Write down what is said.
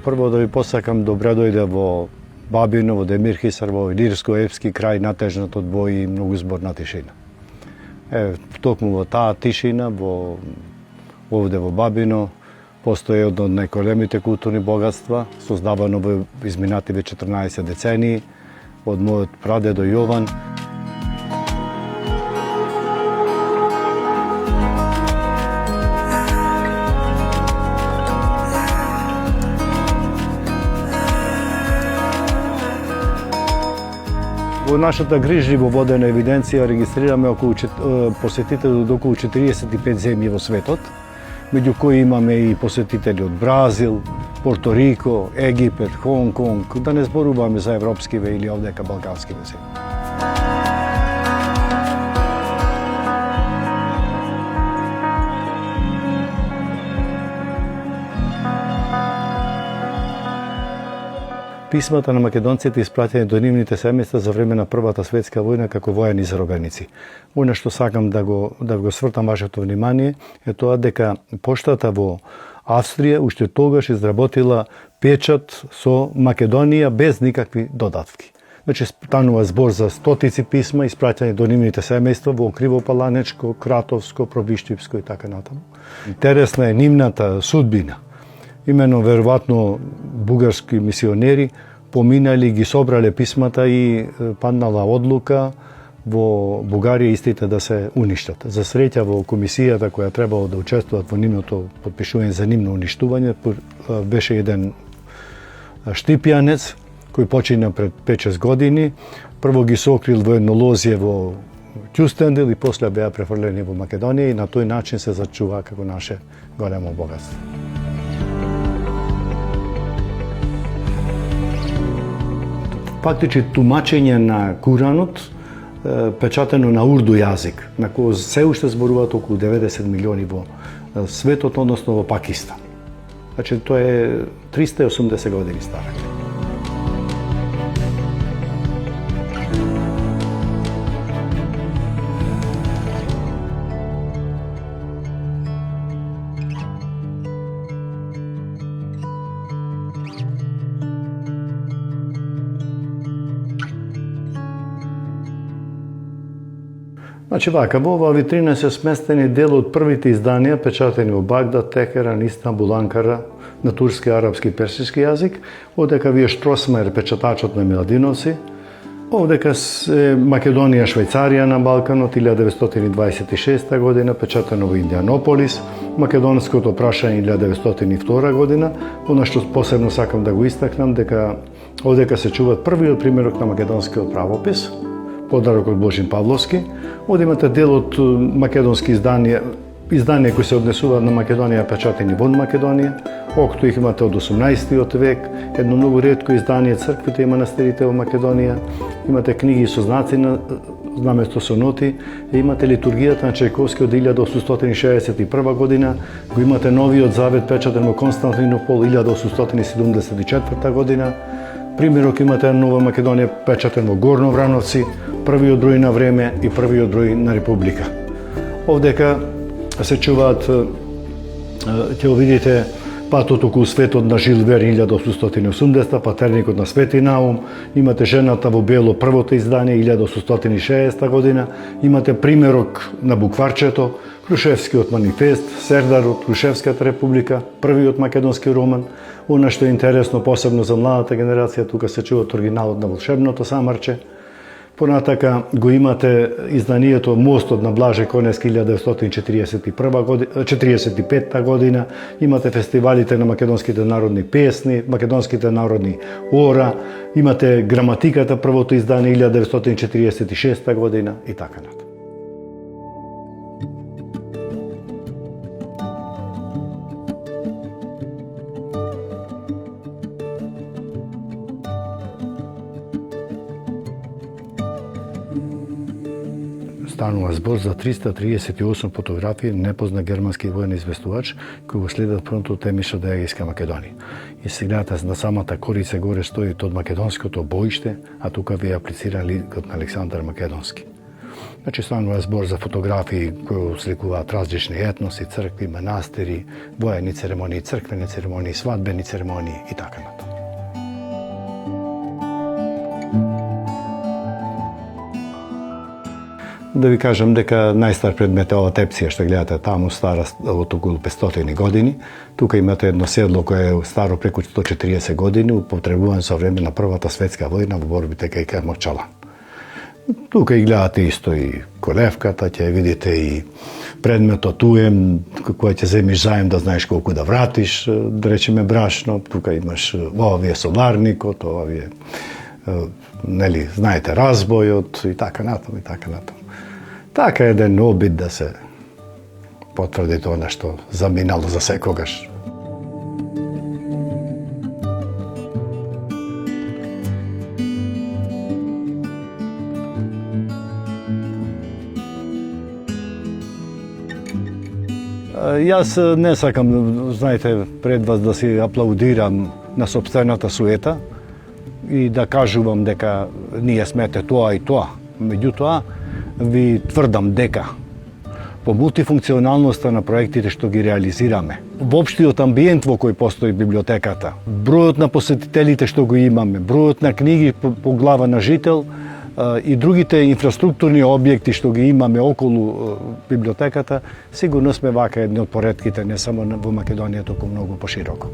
Прво да ви посакам добре дојде во Бабино, во Демир Хисар, во Илирско-Епски крај, натежнат од бои и многу зборна тишина. Токму во таа тишина, овде во Бабино, постои едно од најголемите културни богатства, создавано во изминативе 14 децении, од мојот прадедо Јован. Во нашата грижливо водена евиденција регистрираме посетители од околу 45 земји во светот, меѓу кои имаме и посетители од Бразил, Порто Рико, Египет, Хонг Конг, да не зборуваме за европскиве или овдека балканскиве земји. Писмата на македонците испратени до нивните семејства за време на Првата светска војна како воени заробеници. Она што сакам да го свртам вашето внимание е тоа дека поштата во Австрија уште тогаш изработила печат со Македонија без никакви додатки. Значи станува збор за стотици писма испратени до нивните семејства во Кривопаланечко, Кратовско, Пробиштивско и така натаму. Интересна е нивната судбина. Имено, веројатно, бугарски мисионери поминали, ги собрале писмата и паднала одлука во Бугарија истите да се уништат. За среќа во комисијата која требало да учествуват во нивното подпишување за нивно уништување беше еден штипјанец кој почина пред 5-6 години. Прво ги сокрил во едно лозје во Кјустендил и после беа префрлени во Македонија и на тој начин се зачува како наше големо богатство. Фактички тумачење на Куранот, печатено на урду јазик, на кој се уште зборуваат околу 90 милиони во светот, односно во Пакистан. Значи, тоа е 380 години стара. Значи вака, во оваа витрина се сместени дел од првите изданија печатени во Багдад, Техеран, Истанбул, Анкара на турски, арапски и персиски јазик, одека вие Штросмајер, печатачот на Миладиновци, овдека се Македонија, Швајцарија на Балканот 1926 година, печатено во Индианополис, Македонското прашање 1902 година, она што посебно сакам да го истакнам дека овдека се чуваат првиот примерок на македонскиот правопис, подарок од Божин Павловски. Овде имате дел од македонски изданија кои се однесуваат на Македонија, печатени во Македонија. Окто их имате од 18 век, едно многу ретко издание црквите и манастирите во Македонија. Имате книги со знаци наместо со ноти. Имате литургијата на Чајковски од 1861 година. Го имате Новиот завет печатен во Константинопол 1874 година. Примерок имате Нова Македонија печатен во Горно Врановци, првиот број на време и првиот број на Република. Овдека се чуваат, ќе го видите, патот околу светот на Жил Верн 1880, патерникот на Свети Наум, имате Жената во бело, првото издание 1860 година, имате примерок на букварчето, Крушевскиот манифест, Сердар од Крушевската република, првиот македонски роман. Она што е интересно посебно за младата генерација, тука се чуваат оригиналот на Волшебното самарче. Понатака го имате изданието Мостот на Блаже Коневски 1945 година, имате фестивалите на македонските народни песни, македонските народни ора, имате граматиката, првото издание 1946 година и така натаму. Станува збор за 338 фотографии непознат германски воен известувач кои го следат првното темишо од Егејска Македонија. И сегната на самата корица горе стои од македонското боиште, а тука ви аплицира ликот на Александар Македонски. Значи, станува збор за фотографии кои сликуваат различни етноси, цркви, манастири, воени церемонии, црквени церемонии, свадбени церемонии и така натаму. Да ви кажам дека најстар предмет е ова тепсија што гледате таму, стара од околу 500 години. Тука имате едно седло кое е старо преку 140 години, употребувано со време на Првата светска војна во борбите кај Кермочалан. Тука и гледате исто и колевката, ќе видите и предметот уем, кој ќе земиш заем да знаеш колку да вратиш, да речеме брашно. Тука имаш, ова ви е соларникот, ова ви е, нели, знаете, разбојот и така натаму, и така натаму. Така е еден обид да се потврди тоа што заминало за секогаш. Јас не сакам, знаете, пред вас да си аплаудирам на сопствената суета и да кажувам дека ние смете тоа и тоа. Меѓутоа, ви тврдам дека по мултифункционалноста на проектите што ги реализираме, воопштиот амбиент во кој постои библиотеката, бројот на посетителите што го имаме, бројот на книги по глава на жител и другите инфраструктурни објекти што ги имаме околу библиотеката, сигурно сме вака едни од поретките не само во Македонија, туку многу пошироко.